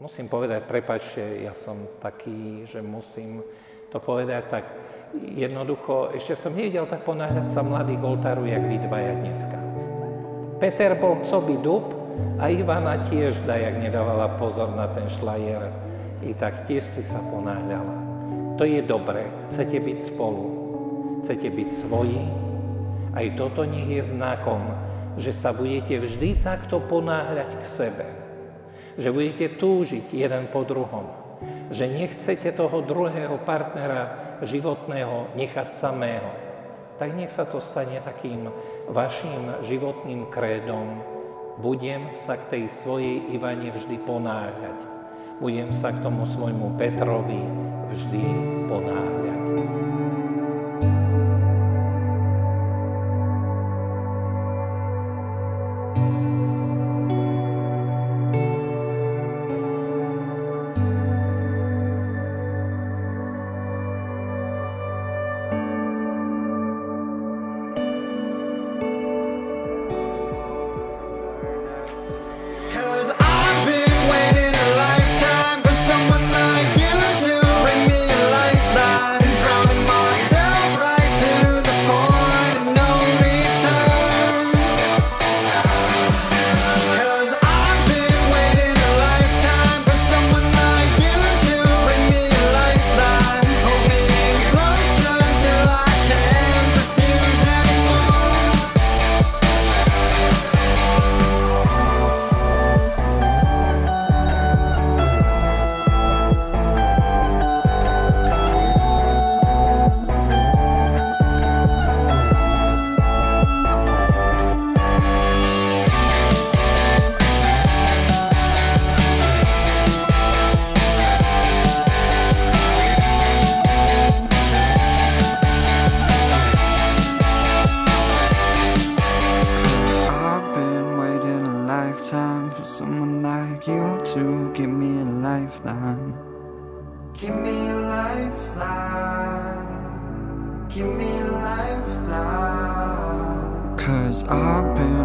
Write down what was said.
Musím povedať, prepáčte, ja som taký, že musím to povedať tak jednoducho. Ešte som nevidel tak ponáhľať sa mladých k oltáru, jak vy dvaja dneska. Peter bol coby dub a Ivana tiež, jak nedávala pozor na ten šlajer, i tak tiež si sa ponáhľala. To je dobré, chcete byť spolu, chcete byť svoji. Aj toto nech je znakom, že sa budete vždy takto ponáhľať k sebe. Že budete túžiť jeden po druhom. Že nechcete toho druhého partnera životného nechať samého. Tak nech sa to stane takým vašim životným krédom. Budem sa k tej svojej Ivane vždy ponáhľať. Budem sa k tomu svojmu Petrovi vždy ponáhľať. Someone like you to give me a lifeline. Give me a lifeline. Give me a lifeline. 'Cause I've been